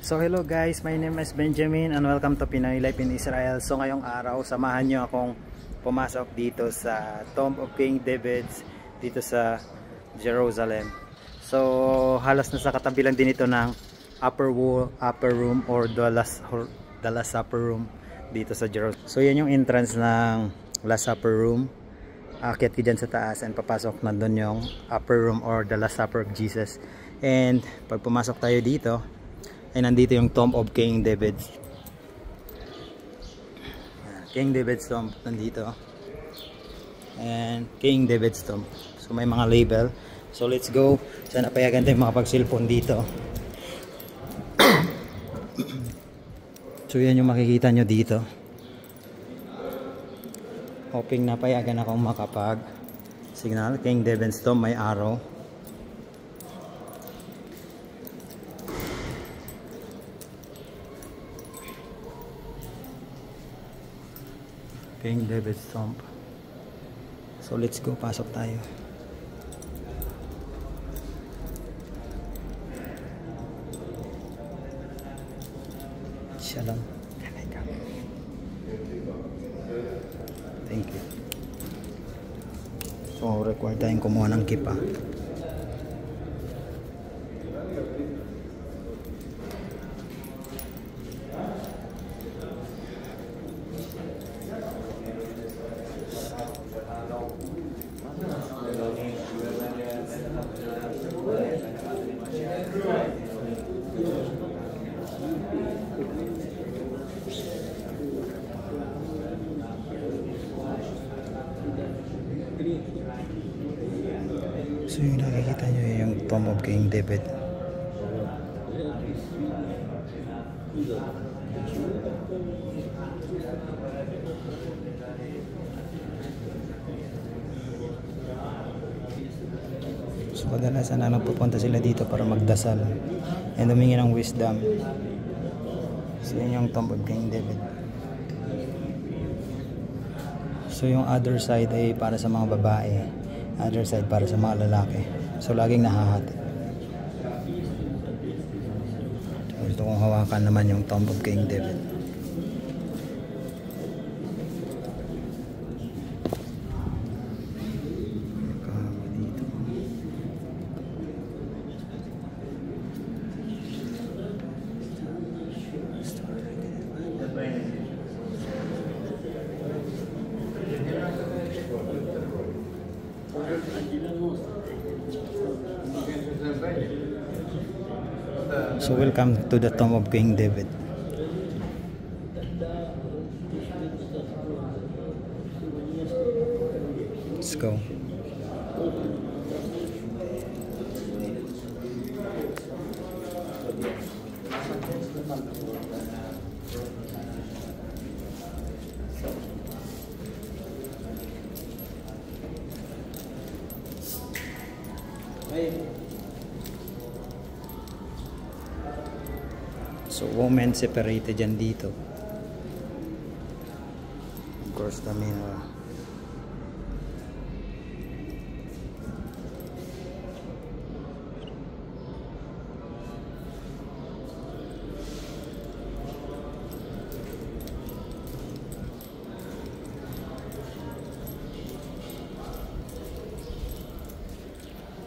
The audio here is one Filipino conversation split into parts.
So hello guys, my name is Benjamin and welcome to Pinoy Life in Israel. So ngayong araw, samahan nyo akong pumasok dito sa Tomb of King David dito sa Jerusalem. So halos nasa katabi lang din ito ng upper room or the last upper room dito sa Jerusalem. So yan yung entrance ng last upper room. Aakyat ka dyan sa taas and papasok nandun yung upper room or the last supper of Jesus. And pag pumasok tayo dito ay nandito yung Tomb of King David. King David's Tomb nandito. And King David's Tomb. So may mga label. So let's go. Sana payagan tayo makapag-cellphone dito. So yan yung makikita nyo dito. Hoping na payagan akong makapag-signal. King David's Tomb, may arrow. King David's Tomb. So let's go, pasok tayo. Shalom. Thank you. So required tayong kumuha ng kipa. So yung nakikita nyo yung Tomb of King David. So kadalasan na nagpupunta sila dito para magdasal and humingi ng wisdom. So yun yung Tomb of King David. So yung other side ay para sa mga babae, other side para sa mga lalaki. So laging nahahati. Ito kung hawakan naman yung Tomb of King David. So welcome to the Tomb of King David. Let's go. So women separated dyan dito. Of course the men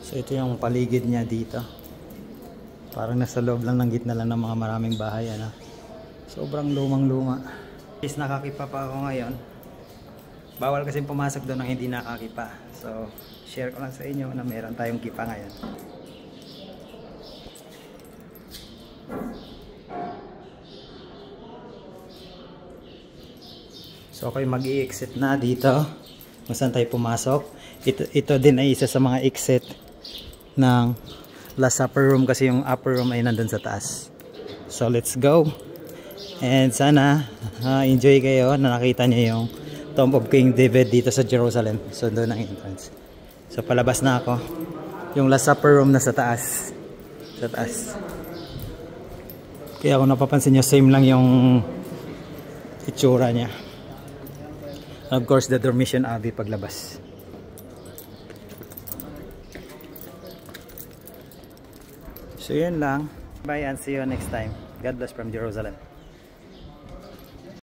So ito yung paligid niya dito. Parang nasa loob lang ng gitna lang ng mga maraming bahay, ano. Sobrang lumang-luma. Is nakakipa pa ako ngayon. Bawal kasi pumasok doon ng hindi nakakipa. So share ko lang sa inyo na meron tayong kipa ngayon. So ako'y mag-i-exit na dito. Kung saan tayo pumasok. Ito din ay isa sa mga exit ng last upper room kasi yung upper room ay nandun sa taas. So let's go. And sana enjoy kayo na nakita nyo yung Tomb of King David dito sa Jerusalem. So doon ang entrance. So palabas na ako. Yung last upper room na sa taas. Sa taas. Kaya kung napapansin nyo, same lang yung itsura niya. Of course the Dormition Abbey paglabas. So yun lang. Bye and see you next time. God bless from Jerusalem.